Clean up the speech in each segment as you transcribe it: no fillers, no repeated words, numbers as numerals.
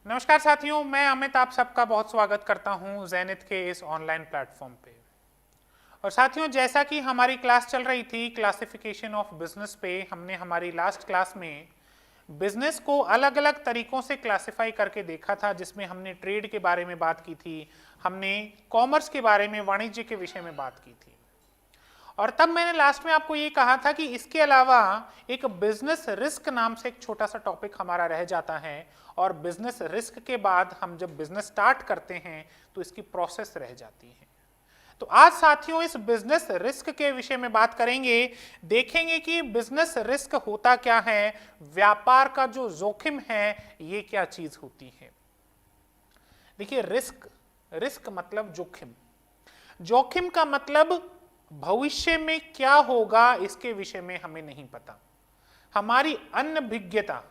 नमस्कार साथियों, मैं अमित आप सबका बहुत स्वागत करता हूं ज़ेनिथ के इस ऑनलाइन प्लेटफॉर्म पे। और साथियों, जैसा कि हमारी क्लास चल रही थी क्लासिफिकेशन ऑफ बिजनेस पे, हमने हमारी लास्ट क्लास में बिजनेस को अलग अलग तरीकों से क्लासिफाई करके देखा था, जिसमें हमने ट्रेड के बारे में बात की थी, हमने कॉमर्स के बारे में, वाणिज्य के विषय में बात की थी। और तब मैंने लास्ट में आपको ये कहा था कि इसके अलावा एक बिजनेस रिस्क नाम से एक छोटा सा टॉपिक हमारा रह जाता है, और बिजनेस रिस्क के बाद हम जब बिजनेस स्टार्ट करते हैं तो इसकी प्रोसेस रह जाती है। तो आज साथियों इस बिजनेस रिस्क के विषय में बात करेंगे, देखेंगे कि बिजनेस रिस्क होता क्या है, व्यापार का जो जोखिम है ये क्या चीज होती है। देखिए, रिस्क मतलब जोखिम। जोखिम का मतलब भविष्य में क्या होगा इसके विषय में हमें नहीं पता। हमारी अनभिज्ञता,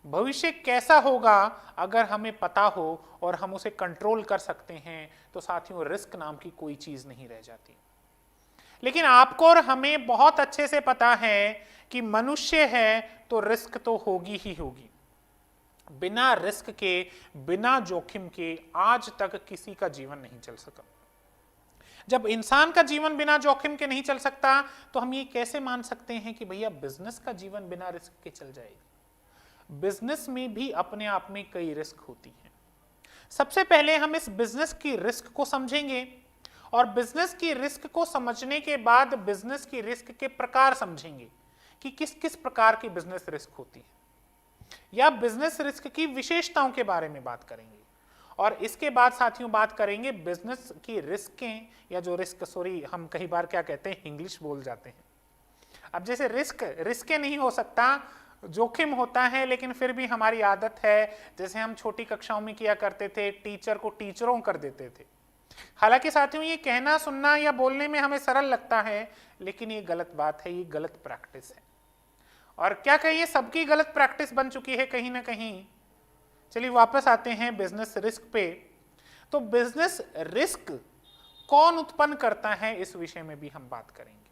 भविष्य कैसा होगा अगर हमें पता हो और हम उसे कंट्रोल कर सकते हैं तो साथियों रिस्क नाम की कोई चीज नहीं रह जाती। लेकिन आपको और हमें बहुत अच्छे से पता है कि मनुष्य है तो रिस्क तो होगी ही होगी। बिना रिस्क के, बिना जोखिम के आज तक किसी का जीवन नहीं चल सका। जब इंसान का जीवन बिना जोखिम के नहीं चल सकता तो हम ये कैसे मान सकते हैं कि भैया बिजनेस का जीवन बिना रिस्क के चल जाएगा। बिजनेस में भी अपने आप में कई रिस्क होती हैं। सबसे पहले हम इस बिजनेस की रिस्क को समझेंगे, और बिजनेस की रिस्क को समझने के बाद बिजनेस की रिस्क के प्रकार समझेंगे कि किस किस प्रकार की बिजनेस रिस्क होती है, या बिजनेस रिस्क की विशेषताओं के बारे में बात करेंगे। और इसके बाद साथियों बात करेंगे बिजनेस की रिस्कें, या जो हम कई बार क्या कहते हैं, इंग्लिश बोल जाते हैं। अब जैसे रिस्कें नहीं हो सकता, जोखिम होता है, लेकिन फिर भी हमारी आदत है, जैसे हम छोटी कक्षाओं में किया करते थे, टीचर को टीचरों कर देते थे। हालांकि साथियों ये कहना, सुनना या बोलने में हमें सरल लगता है, लेकिन ये गलत बात है, ये गलत प्रैक्टिस है। और क्या कहिए, सबकी गलत प्रैक्टिस बन चुकी है कहीं ना कहीं। चलिए वापस आते हैं बिजनेस रिस्क पे। तो बिजनेस रिस्क कौन उत्पन्न करता है इस विषय में भी हम बात करेंगे।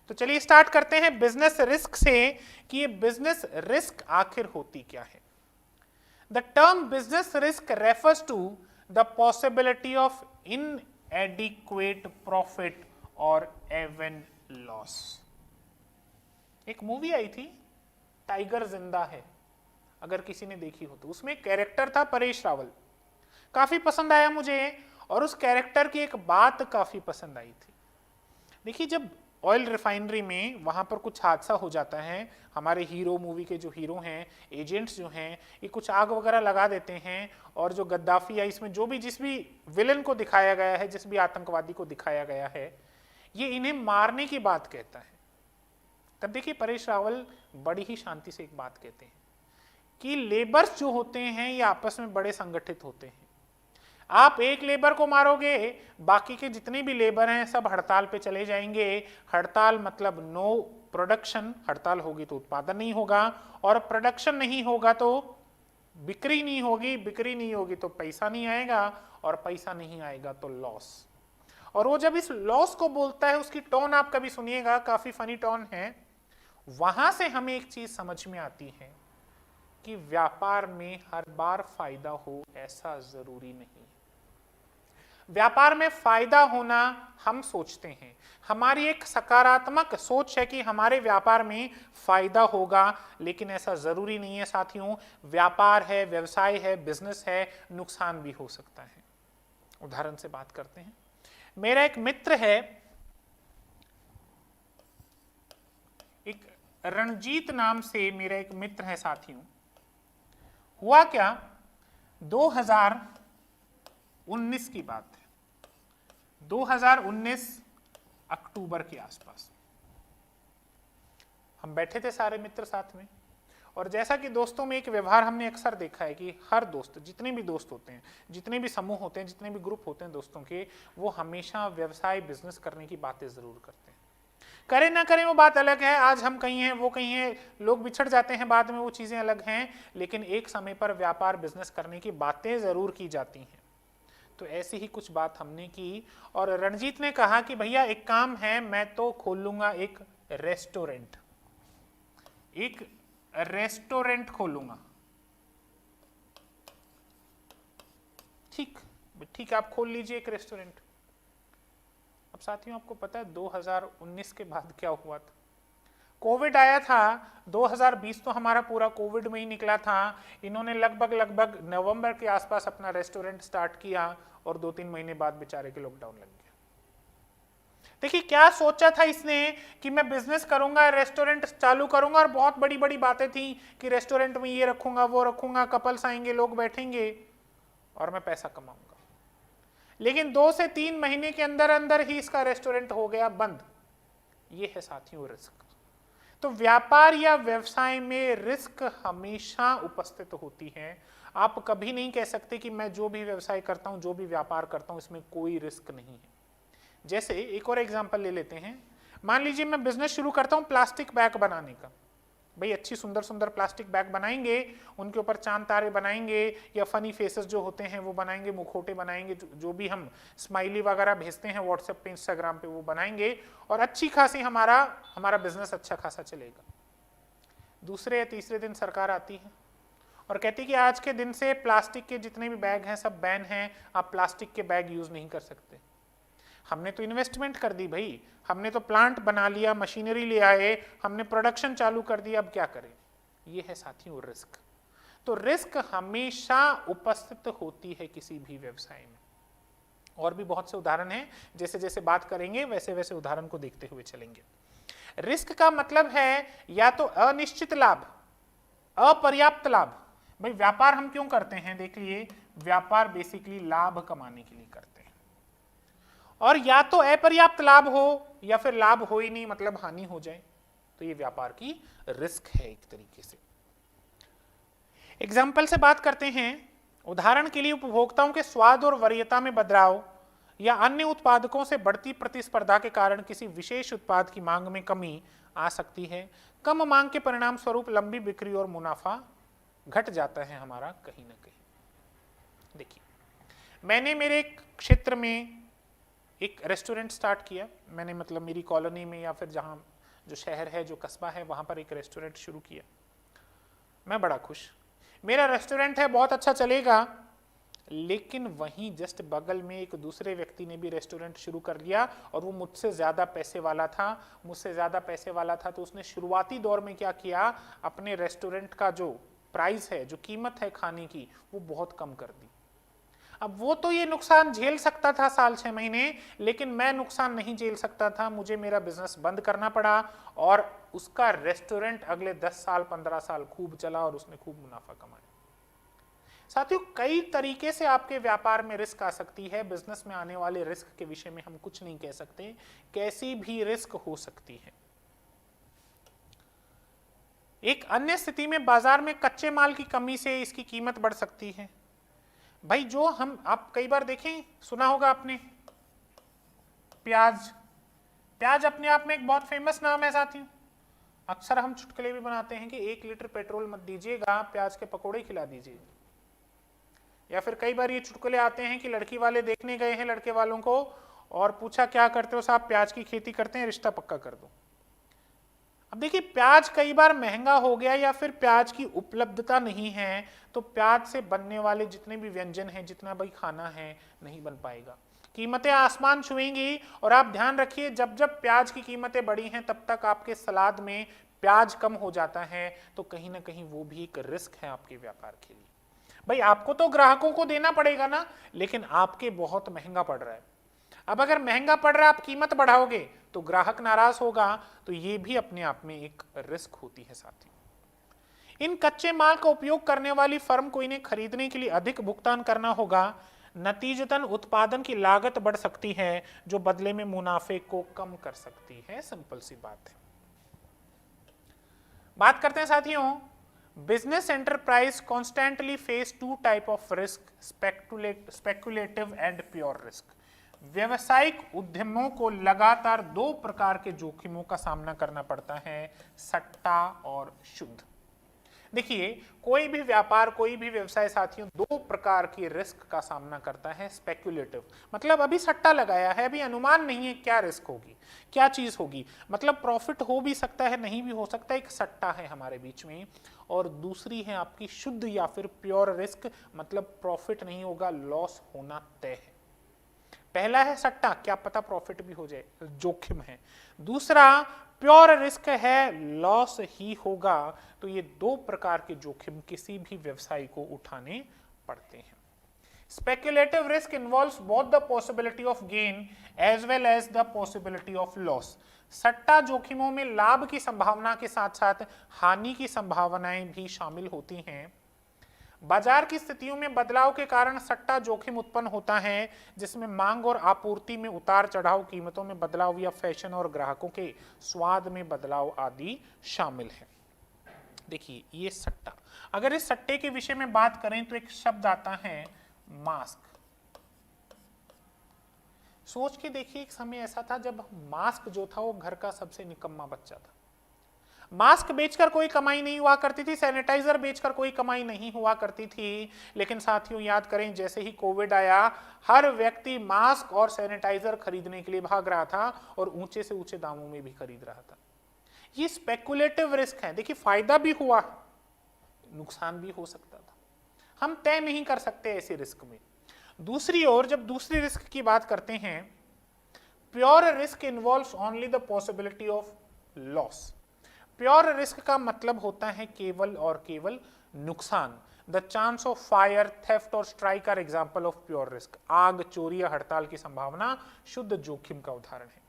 तो चलिए स्टार्ट करते हैं बिजनेस रिस्क से कि ये बिजनेस रिस्क आखिर होती क्या है। The term business risk refers to the possibility of inadequate profit और एवन लॉस। एक मूवी आई थी टाइगर जिंदा है, अगर किसी ने देखी हो तो। उसमें एक कैरेक्टर था परेश रावल, काफी पसंद आया मुझे, और उस कैरेक्टर की एक बात काफी पसंद आई थी। देखिए, जब ऑयल रिफाइनरी में वहां पर कुछ हादसा हो जाता है, हमारे हीरो, मूवी के जो हीरो हैं, एजेंट्स जो हैं, ये कुछ आग वगैरह लगा देते हैं, और जो गद्दाफी या इसमें जो भी जिस भी विलन को दिखाया गया है, जिस भी आतंकवादी को दिखाया गया है, ये इन्हें मारने की बात कहता है। तब देखिए परेश रावल बड़ी ही शांति से एक बात कहते हैं कि लेबर्स जो होते हैं ये आपस में बड़े संगठित होते हैं। आप एक लेबर को मारोगे, बाकी के जितने भी लेबर हैं सब हड़ताल पे चले जाएंगे। हड़ताल मतलब नो प्रोडक्शन, हड़ताल होगी तो उत्पादन नहीं होगा, और प्रोडक्शन नहीं होगा तो बिक्री नहीं होगी, बिक्री नहीं होगी तो पैसा नहीं आएगा, और पैसा नहीं आएगा तो लॉस। और वो जब इस लॉस को बोलता है, उसकी टोन आप कभी सुनिएगा, काफी फनी टोन है। वहां से हमें एक चीज समझ में आती है कि व्यापार में हर बार फायदा हो ऐसा जरूरी नहीं। व्यापार में फायदा होना हम सोचते हैं, हमारी एक सकारात्मक सोच है कि हमारे व्यापार में फायदा होगा, लेकिन ऐसा जरूरी नहीं है साथियों। व्यापार है, व्यवसाय है, बिजनेस है, नुकसान भी हो सकता है। उदाहरण से बात करते हैं। मेरा एक मित्र है, एक रणजीत नाम से मेरा एक मित्र है साथियों। हुआ क्या, 2019 की बात है, 2019 अक्टूबर के आसपास हम बैठे थे सारे मित्र साथ में। और जैसा कि दोस्तों में एक व्यवहार हमने अक्सर देखा है कि हर दोस्त, जितने भी दोस्त होते हैं, जितने भी समूह होते हैं, जितने भी ग्रुप होते हैं दोस्तों के, वो हमेशा व्यवसाय, बिजनेस करने की बातें जरूर करते हैं। करें ना करें वो बात अलग है, आज हम कहीं हैं, वो कहीं हैं, लोग बिछड़ जाते हैं बाद में, वो चीजें अलग हैं, लेकिन एक समय पर व्यापार, बिजनेस करने की बातें जरूर की जाती हैं। तो ऐसी ही कुछ बात हमने की, और रणजीत ने कहा कि भैया एक काम है, मैं तो खोल लूंगा एक रेस्टोरेंट, खोलूंगा। ठीक ठीक, आप खोल लीजिए एक रेस्टोरेंट। अब साथियों आपको पता है 2019 के बाद क्या हुआ था? कोविड आया था। 2020 तो हमारा पूरा कोविड में ही निकला था। इन्होंने लगभग नवंबर के आसपास अपना रेस्टोरेंट स्टार्ट किया और 2-3 महीने बाद बेचारे के लॉकडाउन लग गया। देखिए क्या सोचा था इसने कि मैं बिजनेस करूंगा, रेस्टोरेंट चालू करूंगा, और बहुत बड़ी बड़ी बातें थी कि रेस्टोरेंट में ये रखूंगा, वो रखूंगा, कपल्स आएंगे, लोग बैठेंगे और मैं पैसा कमाऊंगा। लेकिन 2 से 3 महीने के अंदर अंदर ही इसका रेस्टोरेंट हो गया बंद। ये है साथियों रिस्क। तो व्यापार या व्यवसाय में रिस्क हमेशा उपस्थित होती है। आप कभी नहीं कह सकते कि मैं जो भी व्यवसाय करता हूं, जो भी व्यापार करता हूं, इसमें कोई रिस्क नहीं है। जैसे एक और एग्जांपल ले लेते हैं। मान लीजिए मैं बिजनेस शुरू करता हूं प्लास्टिक बैग बनाने का। भाई अच्छी सुंदर सुंदर प्लास्टिक बैग बनाएंगे, उनके ऊपर चांद तारे बनाएंगे या फनी फेसेस जो होते हैं वो बनाएंगे, मुखौटे बनाएंगे, जो भी हम स्माइली वगैरह भेजते हैं व्हाट्सएप पे, इंस्टाग्राम पे, वो बनाएंगे और अच्छी खासी हमारा बिजनेस अच्छा खासा चलेगा। दूसरे या तीसरे दिन सरकार आती है और कहती है कि आज के दिन से प्लास्टिक के जितने भी बैग हैं सब बैन हैं, आप प्लास्टिक के बैग यूज नहीं कर सकते। हमने तो इन्वेस्टमेंट कर दी भाई, हमने तो प्लांट बना लिया, मशीनरी ले आए, हमने प्रोडक्शन चालू कर दिया, अब क्या करें? ये है साथियों रिस्क। तो रिस्क हमेशा उपस्थित होती है किसी भी व्यवसाय में। और भी बहुत से उदाहरण हैं, जैसे जैसे बात करेंगे वैसे वैसे उदाहरण को देखते हुए चलेंगे। रिस्क का मतलब है या तो अनिश्चित लाभ, अपर्याप्त लाभ। भाई व्यापार हम क्यों करते हैं? देख लिए, व्यापार बेसिकली लाभ कमाने के लिए करते हैं। और या तो अपर्याप्त लाभ हो या फिर लाभ हो ही नहीं, मतलब हानि हो जाए, तो ये व्यापार की रिस्क है एक तरीके से। एग्जाम्पल से बात करते हैं। उदाहरण के लिए उपभोक्ताओं के स्वाद और वरीयता में बदलाव या अन्य उत्पादकों से बढ़ती प्रतिस्पर्धा के कारण किसी विशेष उत्पाद की मांग में कमी आ सकती है। कम मांग के परिणाम स्वरूप लंबी बिक्री और मुनाफा घट जाता है हमारा कहीं ना कहीं। देखिए मैंने मेरे क्षेत्र में एक रेस्टोरेंट स्टार्ट किया। मैंने मतलब मेरी कॉलोनी में या फिर जहाँ जो शहर है, जो कस्बा है, वहाँ पर एक रेस्टोरेंट शुरू किया। मैं बड़ा खुश, मेरा रेस्टोरेंट है, बहुत अच्छा चलेगा। लेकिन वहीं जस्ट बगल में एक दूसरे व्यक्ति ने भी रेस्टोरेंट शुरू कर लिया और वो मुझसे ज़्यादा पैसे वाला था। तो उसने शुरुआती दौर में क्या किया, अपने रेस्टोरेंट का जो प्राइस है, जो कीमत है खाने की, वो बहुत कम कर दी। अब वो तो ये नुकसान झेल सकता था साल 6 महीने, लेकिन मैं नुकसान नहीं झेल सकता था। मुझे मेरा बिजनेस बंद करना पड़ा और उसका रेस्टोरेंट अगले 10 साल 15 साल खूब चला और उसने खूब मुनाफा कमाया। साथियों कई तरीके से आपके व्यापार में रिस्क आ सकती है। बिजनेस में आने वाले रिस्क के विषय में हम कुछ नहीं कह सकते, कैसी भी रिस्क हो सकती है। एक अन्य स्थिति में बाजार में कच्चे माल की कमी से इसकी कीमत बढ़ सकती है। भाई जो आप कई बार देखें, सुना होगा आपने प्याज अपने आप में एक बहुत फेमस नाम है साथियों। अक्सर हम चुटकुले भी बनाते हैं कि 1 लीटर पेट्रोल मत दीजिएगा, प्याज के पकोड़े खिला दीजिए। या फिर कई बार ये चुटकुले आते हैं कि लड़की वाले देखने गए हैं लड़के वालों को और पूछा क्या करते हो साहब, प्याज की खेती करते हैं, रिश्ता पक्का कर दो। अब देखिए प्याज कई बार महंगा हो गया या फिर प्याज की उपलब्धता नहीं है, तो प्याज से बनने वाले जितने भी व्यंजन हैं, जितना भी खाना है, नहीं बन पाएगा। कीमतें आसमान छुएंगी। और आप ध्यान रखिए, जब जब प्याज की कीमतें बढ़ी हैं तब तक आपके सलाद में प्याज कम हो जाता है। तो कहीं ना कहीं वो भी एक रिस्क है आपके व्यापार के लिए। भाई आपको तो ग्राहकों को देना पड़ेगा ना, लेकिन आपके बहुत महंगा पड़ रहा है। अब अगर महंगा पड़ रहा है, आप कीमत बढ़ाओगे तो ग्राहक नाराज होगा, तो ये भी अपने आप में एक रिस्क होती है साथी। इन कच्चे माल का उपयोग करने वाली फर्म को इन्हें खरीदने के लिए अधिक भुगतान करना होगा। नतीजतन उत्पादन की लागत बढ़ सकती है, जो बदले में मुनाफे को कम कर सकती है। सिंपल सी बात है। बात करते हैं साथियों, business enterprise constantly face 2 type of risk, speculative and pure risk. व्यवसायिक उद्यमों को लगातार 2 प्रकार के जोखिमों का सामना करना पड़ता है, सट्टा और शुद्ध। देखिए, कोई भी व्यापार, कोई भी व्यवसाय साथियों, दो प्रकार की रिस्क का सामना करता है। स्पेक्युलेटिव मतलब अभी सट्टा लगाया है, अभी अनुमान नहीं है क्या रिस्क होगी, क्या चीज होगी, मतलब प्रॉफिट हो भी सकता है, नहीं भी हो सकता, एक सट्टा है हमारे बीच में। और दूसरी है आपकी शुद्ध या फिर प्योर रिस्क, मतलब प्रॉफिट नहीं होगा, लॉस होना तय है। पहला है सट्टा, क्या पता प्रॉफिट भी हो जाए, जोखिम है। दूसरा प्योर रिस्क है, लॉस ही होगा। तो ये दो प्रकार के जोखिम किसी भी व्यवसाय को उठाने पड़ते हैं। Speculative risk involves both the possibility of gain as well as the possibility of loss. सट्टा जोखिमों में लाभ की संभावना के साथ साथ हानि की संभावनाएं भी शामिल होती हैं। बाजार की स्थितियों में बदलाव के कारण सट्टा जोखिम उत्पन्न होता है, जिसमें मांग और आपूर्ति में उतार चढ़ाव, कीमतों में बदलाव या फैशन और ग्राहकों के स्वाद में बदलाव आदि शामिल है। देखिए ये सट्टा, अगर इस सट्टे के विषय में बात करें तो एक शब्द आता है मास्क। सोच के देखिए, एक समय ऐसा था जब मास्क जो था वो घर का सबसे निकम्मा बच्चा था। मास्क बेचकर कोई कमाई नहीं हुआ करती थी, सैनिटाइजर बेचकर कोई कमाई नहीं हुआ करती थी। लेकिन साथियों याद करें, जैसे ही कोविड आया, हर व्यक्ति मास्क और सैनिटाइजर खरीदने के लिए भाग रहा था और ऊंचे से ऊंचे दामों में भी खरीद रहा था। ये स्पेकुलेटिव रिस्क है। देखिए फायदा भी हुआ, नुकसान भी हो सकता था, हम तय नहीं कर सकते ऐसे रिस्क में। दूसरी ओर जब दूसरी रिस्क की बात करते हैं, pure risk involves only the possibility of loss. Pure risk का मतलब होता है केवल और केवल नुकसान। The chance of fire, theft और strike are example of pure risk. आग, चोरी या हड़ताल की संभावना शुद्ध जोखिम का उदाहरण है।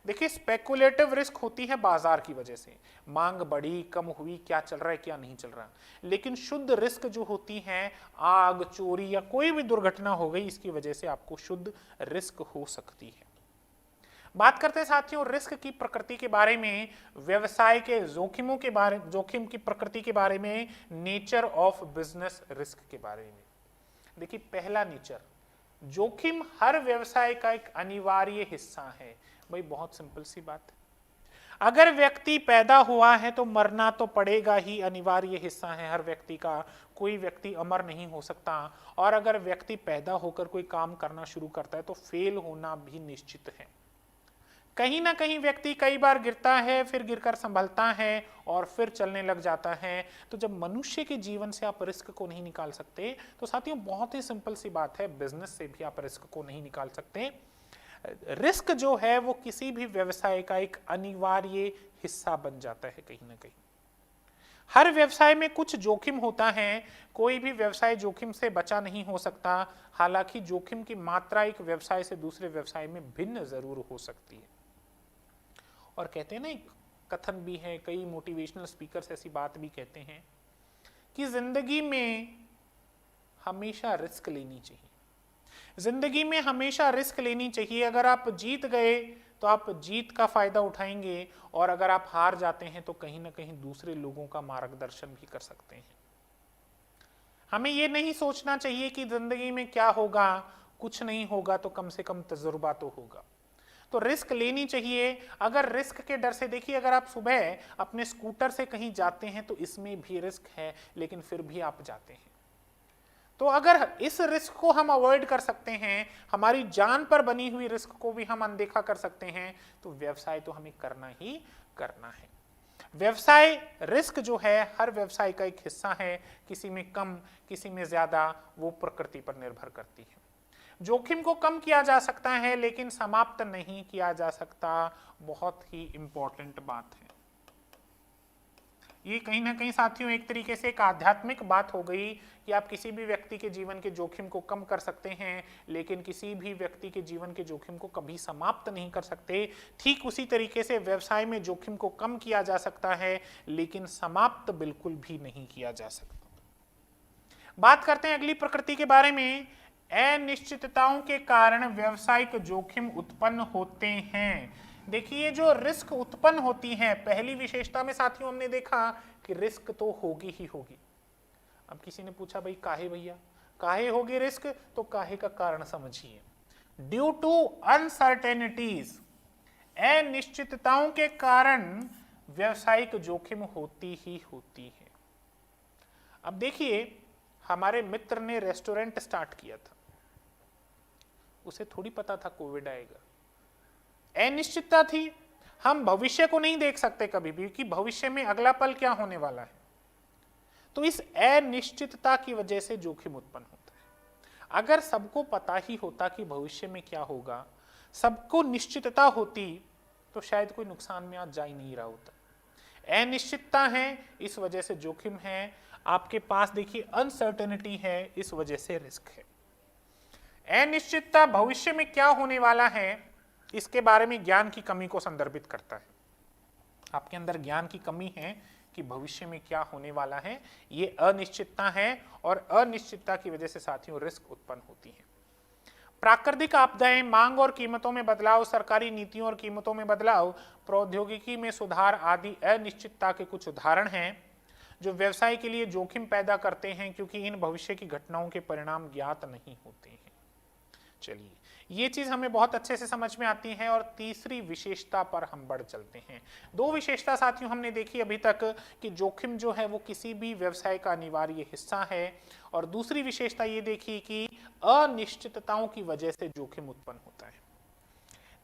देखिए स्पेकुलेटिव रिस्क होती है बाजार की वजह से, मांग बढ़ी, कम हुई, क्या चल रहा है क्या नहीं चल रहा। लेकिन शुद्ध रिस्क जो होती है, आग, चोरी या कोई भी दुर्घटना हो गई, इसकी वजह से आपको शुद्ध रिस्क हो सकती है। बात करते हैं साथियों रिस्क की प्रकृति के बारे में, व्यवसाय के जोखिमों के बारे, जोखिम की प्रकृति के बारे में, नेचर ऑफ बिजनेस रिस्क के बारे में। देखिए पहला नेचर, जोखिम हर व्यवसाय का एक अनिवार्य हिस्सा है। भाई बहुत सिंपल सी बात है, अगर व्यक्ति पैदा हुआ है तो मरना तो पड़ेगा ही, अनिवार्य हिस्सा है हर व्यक्ति का। कोई व्यक्ति अमर नहीं हो सकता। और अगर व्यक्ति पैदा होकर कोई काम करना शुरू करता है तो फेल होना भी निश्चित है। कहीं ना कहीं व्यक्ति कई बार गिरता है, फिर गिरकर संभलता है और फिर चलने लग जाता है। तो जब मनुष्य के जीवन से आप रिस्क को नहीं निकाल सकते, तो साथियों बहुत ही सिंपल सी बात है, बिजनेस से भी आप रिस्क को नहीं निकाल सकते। रिस्क जो है वो किसी भी व्यवसाय का एक अनिवार्य हिस्सा बन जाता है कहीं ना कहीं। हर व्यवसाय में कुछ जोखिम होता है, कोई भी व्यवसाय जोखिम से बचा नहीं हो सकता। हालांकि जोखिम की मात्रा एक व्यवसाय से दूसरे व्यवसाय में भिन्न जरूर हो सकती है। और कहते हैं ना, एक कथन भी है, कई मोटिवेशनल स्पीकर्स ऐसी बात भी कहते हैं कि जिंदगी में हमेशा रिस्क लेनी चाहिए। जिंदगी में हमेशा रिस्क लेनी चाहिए। अगर आप जीत गए तो आप जीत का फायदा उठाएंगे, और अगर आप हार जाते हैं तो कहीं ना कहीं दूसरे लोगों का मार्गदर्शन भी कर सकते हैं। हमें ये नहीं सोचना चाहिए कि जिंदगी में क्या होगा, कुछ नहीं होगा तो कम से कम तजुर्बा तो होगा। तो रिस्क लेनी चाहिए। अगर रिस्क के डर से, देखिए अगर आप सुबह अपने स्कूटर से कहीं जाते हैं तो इसमें भी रिस्क है, लेकिन फिर भी आप जाते हैं। तो अगर इस रिस्क को हम अवॉइड कर सकते हैं, हमारी जान पर बनी हुई रिस्क को भी हम अनदेखा कर सकते हैं, तो व्यवसाय तो हमें करना ही करना है। व्यवसाय रिस्क जो है हर व्यवसाय का एक हिस्सा है, किसी में कम किसी में ज्यादा, वो प्रकृति पर निर्भर करती है। जोखिम को कम किया जा सकता है लेकिन समाप्त नहीं किया जा सकता। बहुत ही इंपॉर्टेंट बात है ये। कहीं ना कहीं साथियों एक तरीके से एक आध्यात्मिक बात हो गई कि आप किसी भी व्यक्ति के जीवन के जोखिम को कम कर सकते हैं, लेकिन किसी भी व्यक्ति के जीवन के जोखिम को कभी समाप्त नहीं कर सकते। ठीक उसी तरीके से व्यवसाय में जोखिम को कम किया जा सकता है, लेकिन समाप्त बिल्कुल भी नहीं किया जा सकता। बात करते हैं अगली प्रकृति के बारे में। अनिश्चितताओं के कारण व्यवसायिक जोखिम उत्पन्न होते हैं। देखिए जो रिस्क उत्पन्न होती है, पहली विशेषता में साथियों हमने देखा कि रिस्क तो होगी ही होगी। अब किसी ने पूछा भाई काहे भैया, काहे होगी रिस्क, तो काहे का कारण समझिए। ड्यू टू अनसर्टेनिटीज, अनिश्चितताओं के कारण व्यवसायिक जोखिम होती ही होती है। अब देखिए, हमारे मित्र ने रेस्टोरेंट स्टार्ट किया था, उसे थोड़ी पता था कोविड आएगा, अनिश्चितता थी। हम भविष्य को नहीं देख सकते कभी भी कि भविष्य में अगला पल क्या होने वाला है, तो इस अनिश्चितता की वजह से जोखिम उत्पन्न होता है। अगर सबको पता ही होता कि भविष्य में क्या होगा, सबको निश्चितता होती, तो शायद कोई नुकसान में आज जा ही नहीं रहा होता। अनिश्चितता है, इस वजह से जोखिम है। आपके पास देखिए अनसर्टेनिटी है, इस वजह से रिस्क है। अनिश्चितता भविष्य में क्या होने वाला है, इसके बारे में ज्ञान की कमी को संदर्भित करता है। आपके अंदर ज्ञान की कमी है कि भविष्य में क्या होने वाला है, ये अनिश्चितता है, और अनिश्चितता की वजह से साथियों रिस्क उत्पन्न होती है। प्राकृतिक आपदाएं, मांग और कीमतों में बदलाव, सरकारी नीतियों और कीमतों में बदलाव, प्रौद्योगिकी में सुधार आदि अनिश्चितता के कुछ उदाहरण हैं जो व्यवसाय के लिए जोखिम पैदा करते हैं, क्योंकि इन भविष्य की घटनाओं के परिणाम ज्ञात नहीं होते हैं। चलिए, ये चीज हमें बहुत अच्छे से समझ में आती है, और तीसरी विशेषता पर हम बढ़ चलते हैं। दो विशेषता साथियों हमने देखी अभी तक कि जोखिम जो है वो किसी भी व्यवसाय का अनिवार्य हिस्सा है, और दूसरी विशेषता ये देखी कि अनिश्चितताओं की वजह से जोखिम उत्पन्न होता है।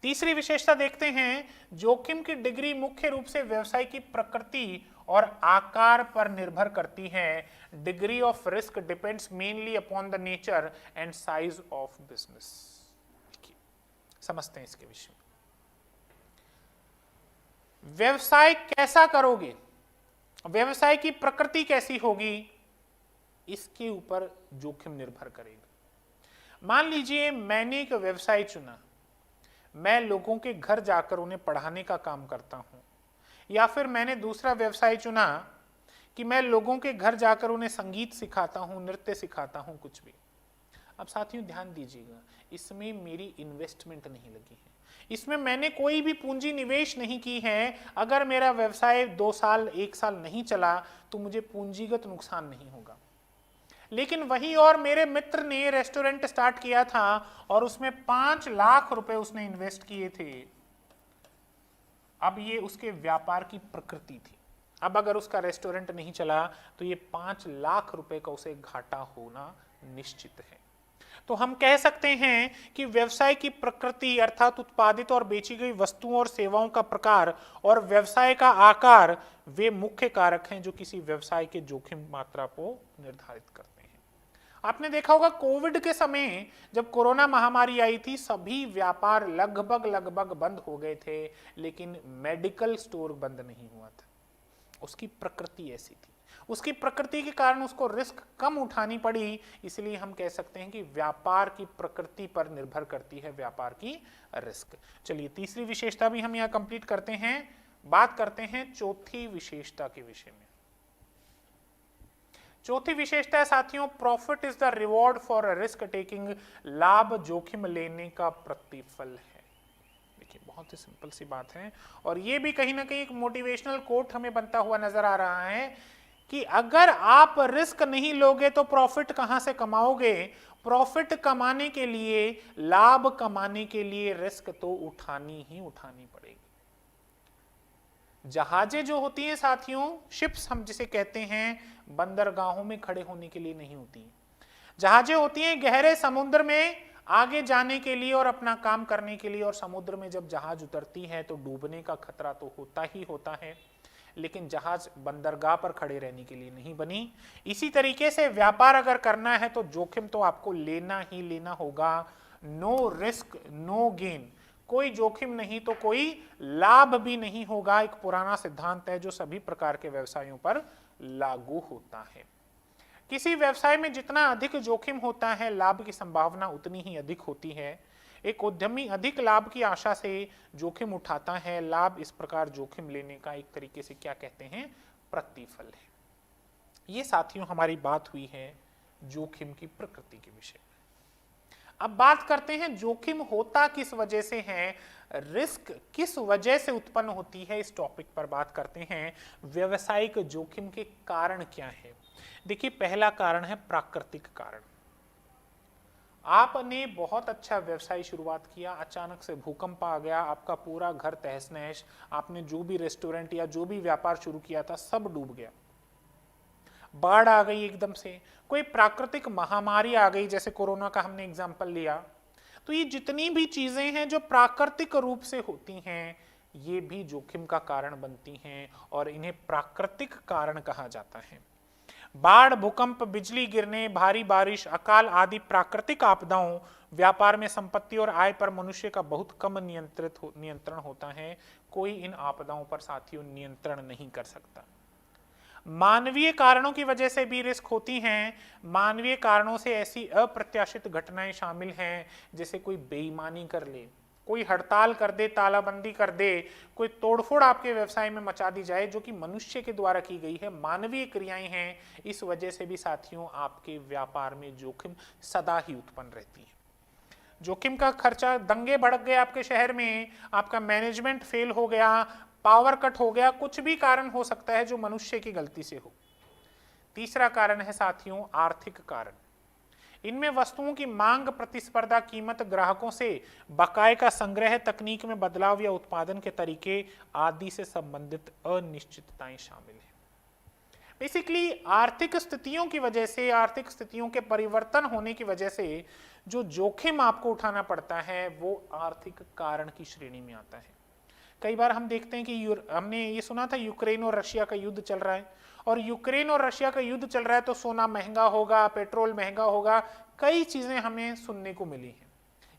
तीसरी विशेषता देखते हैं, जोखिम की डिग्री मुख्य रूप से व्यवसाय की प्रकृति और आकार पर निर्भर करती है। Degree of risk depends mainly upon the nature and size of business. समझते हैं इसके विषय में। व्यवसाय कैसा करोगे, व्यवसाय की प्रकृति कैसी होगी, इसके ऊपर जोखिम निर्भर करेगा। मान लीजिए मैंने एक व्यवसाय चुना, मैं लोगों के घर जाकर उन्हें पढ़ाने का काम करता हूं, या फिर मैंने दूसरा व्यवसाय चुना कि मैं लोगों के घर जाकर उन्हें संगीत सिखाता हूं, नृत्य सिखाता हूं, कुछ भी। अब साथियों ध्यान दीजिएगा, इसमें मेरी इन्वेस्टमेंट नहीं लगी है, इसमें मैंने कोई भी पूंजी निवेश नहीं की है। अगर मेरा व्यवसाय 2 साल 1 साल नहीं चला तो मुझे पूंजीगत नुकसान नहीं होगा। लेकिन वही और मेरे मित्र ने रेस्टोरेंट स्टार्ट किया था और उसमें 5 लाख रुपए उसने इन्वेस्ट किए थे। अब ये उसके व्यापार की प्रकृति थी। अब अगर उसका रेस्टोरेंट नहीं चला तो ये 5 लाख रुपए का उसे घाटा होना निश्चित है। तो हम कह सकते हैं कि व्यवसाय की प्रकृति अर्थात उत्पादित और बेची गई वस्तुओं और सेवाओं का प्रकार और व्यवसाय का आकार वे मुख्य कारक हैं जो किसी व्यवसाय के जोखिम मात्रा को निर्धारित करते हैं। आपने देखा होगा कोविड के समय जब कोरोना महामारी आई थी, सभी व्यापार लगभग बंद हो गए थे, लेकिन मेडिकल स्टोर बंद नहीं हुआ था। उसकी प्रकृति ऐसी थी, उसकी प्रकृति के कारण उसको रिस्क कम उठानी पड़ी। इसलिए हम कह सकते हैं कि व्यापार की प्रकृति पर निर्भर करती है व्यापार की रिस्क। चलिए तीसरी विशेषता भी हम यहां कंप्लीट करते हैं। बात करते हैं चौथी विशेषता के विषय में। चौथी विशेषता है साथियों, profit is the reward for risk taking. लाभ जोखिम लेने का प्रतिफल है। देखिए बहुत ही सिंपल सी बात है, और ये भी कहीं ना कहीं एक मोटिवेशनल कोट हमें बनता हुआ नजर आ रहा है कि अगर आप रिस्क नहीं लोगे तो प्रॉफिट कहां से कमाओगे। प्रॉफिट कमाने के लिए, लाभ कमाने के लिए रिस्क तो उठानी ही उठानी पड़ेगी। जहाजें जो होती हैं साथियों, शिप्स हम जिसे कहते हैं, बंदरगाहों में खड़े होने के लिए नहीं होती। जहाजें होती हैं गहरे समुद्र में आगे जाने के लिए और अपना काम करने के लिए, और समुद्र में जब जहाज उतरती है तो डूबने का खतरा तो होता ही होता है, लेकिन जहाज बंदरगाह पर खड़े रहने के लिए नहीं बनी। इसी तरीके से व्यापार अगर करना है तो जोखिम तो आपको लेना ही लेना होगा। नो रिस्क नो गेन, कोई जोखिम नहीं तो कोई लाभ भी नहीं होगा। एक पुराना सिद्धांत है जो सभी प्रकार के व्यवसायों पर लागू होता है। किसी व्यवसाय में जितना अधिक जोखिम होता है, लाभ की संभावना उतनी ही अधिक होती है। एक उद्यमी अधिक लाभ की आशा से जोखिम उठाता है। लाभ इस प्रकार जोखिम लेने का एक तरीके से क्या कहते हैं, प्रतिफल है। ये साथियों हमारी बात हुई है जोखिम की प्रकृति के विषय में। अब बात करते हैं जोखिम होता किस वजह से है, रिस्क किस वजह से उत्पन्न होती है। इस टॉपिक पर बात करते हैं। व्यवसायिक जोखिम के कारण क्या है। देखिए पहला कारण है प्राकृतिक कारण। आपने बहुत अच्छा व्यवसाय शुरुआत किया, अचानक से भूकंप आ गया, आपका पूरा घर तहस नहस, आपने जो भी रेस्टोरेंट या जो भी व्यापार शुरू किया था सब डूब गया। बाढ़ आ गई एकदम से, कोई प्राकृतिक महामारी आ गई जैसे कोरोना का हमने एग्जाम्पल लिया, तो ये जितनी भी चीजें हैं जो प्राकृतिक रूप से होती हैं ये भी जोखिम का कारण बनती हैं और इन्हें प्राकृतिक कारण कहा जाता है। बाढ़, भूकंप, बिजली गिरने, भारी बारिश, अकाल आदि प्राकृतिक आपदाओं व्यापार में संपत्ति और आय पर मनुष्य का बहुत कम नियंत्रण होता है। कोई इन आपदाओं पर साथियों नियंत्रण नहीं कर सकता। मानवीय कारणों की वजह से भी रिस्क होती हैं। मानवीय कारणों से ऐसी अप्रत्याशित घटनाएं शामिल हैं जैसे कोई बेईमानी कर ले, कोई हड़ताल कर दे, तालाबंदी कर दे, कोई तोड़फोड़ आपके व्यवसाय में मचा दी जाए जो कि मनुष्य के द्वारा की गई है, मानवीय क्रियाएं हैं। इस वजह से भी साथियों आपके व्यापार में जोखिम सदा ही उत्पन्न रहती है। जोखिम का खर्चा, दंगे भड़क गए आपके शहर में, आपका मैनेजमेंट फेल हो गया, पावर कट हो गया, कुछ भी कारण हो सकता है जो मनुष्य की गलती से हो। तीसरा कारण है साथियों आर्थिक कारण। इनमें वस्तुओं की मांग, प्रतिस्पर्धा, कीमत, ग्राहकों से बकाये का संग्रह, तकनीक में बदलाव या उत्पादन के तरीके आदि से संबंधित अनिश्चितताएं शामिल हैं। बेसिकली आर्थिक स्थितियों की वजह से, आर्थिक स्थितियों के परिवर्तन होने की वजह से जो जोखिम आपको उठाना पड़ता है वो आर्थिक कारण की श्रेणी में आता है। कई बार हम देखते हैं कि हमने ये सुना था यूक्रेन और रशिया का युद्ध चल रहा है, और यूक्रेन और रशिया का युद्ध चल रहा है तो सोना महंगा होगा, पेट्रोल महंगा होगा, कई चीजें हमें सुनने को मिली हैं।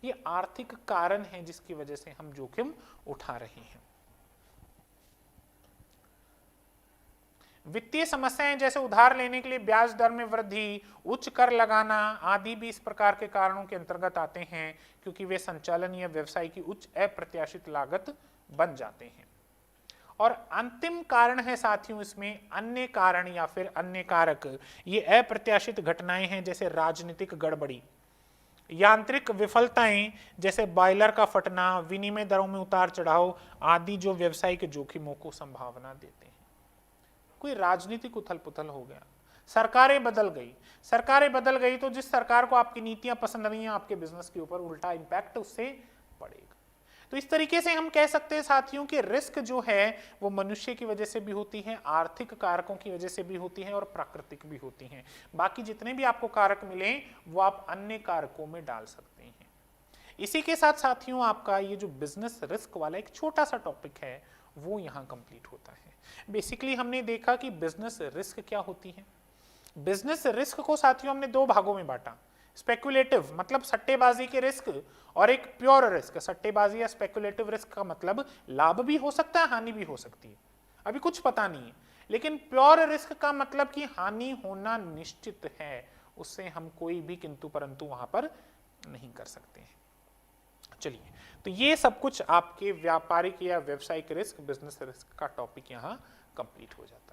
ये आर्थिक कारण है जिसकी वजह से हम जोखिम उठा रहे हैं। वित्तीय समस्याएं जैसे उधार लेने के लिए ब्याज दर में वृद्धि, उच्च कर लगाना आदि भी इस प्रकार के कारणों के अंतर्गत आते हैं, क्योंकि वे संचालन या व्यवसाय की उच्च अप्रत्याशित लागत बन जाते हैं। और अंतिम कारण है साथियों इसमें अन्य कारण या फिर अन्य कारक। ये अप्रत्याशित घटनाएं हैं जैसे राजनीतिक गड़बड़ी, यांत्रिक विफलताएं जैसे बॉयलर का फटना, विनिमय दरों में उतार चढ़ाव आदि जो व्यवसायिक जोखिमों को संभावना देते हैं। कोई राजनीतिक उथल पुथल हो गया, सरकारें बदल गई तो जिस सरकार को आपकी नीतियां पसंद नहीं है आपके बिजनेस के ऊपर उल्टा इंपैक्ट उससे पड़ेगा। तो इस तरीके से हम कह सकते हैं साथियों कि रिस्क जो है वो मनुष्य की वजह से भी होती है, आर्थिक कारकों की वजह से भी होती है और प्राकृतिक भी होती हैं। बाकी जितने भी आपको कारक मिले वो आप अन्य कारकों में डाल सकते हैं। इसी के साथ साथियों आपका ये जो बिजनेस रिस्क वाला एक छोटा सा टॉपिक है वो यहाँ कंप्लीट होता है। बेसिकली हमने देखा कि बिजनेस रिस्क क्या होती है। बिजनेस रिस्क को साथियों हमने दो भागों में बांटा, स्पेकुलेटिव मतलब सट्टेबाजी के रिस्क और एक प्योर रिस्क। सट्टेबाजी या स्पेकुलेटिव रिस्क का मतलब लाभ भी हो सकता है, हानि भी हो सकती है, अभी कुछ पता नहीं है। लेकिन प्योर रिस्क का मतलब कि हानि होना निश्चित है, उससे हम कोई भी किंतु परंतु वहां पर नहीं कर सकते हैं। चलिए, तो ये सब कुछ आपके व्यापारिक या व्यवसायिक रिस्क, बिजनेस रिस्क का टॉपिक यहाँ कंप्लीट हो जाता है।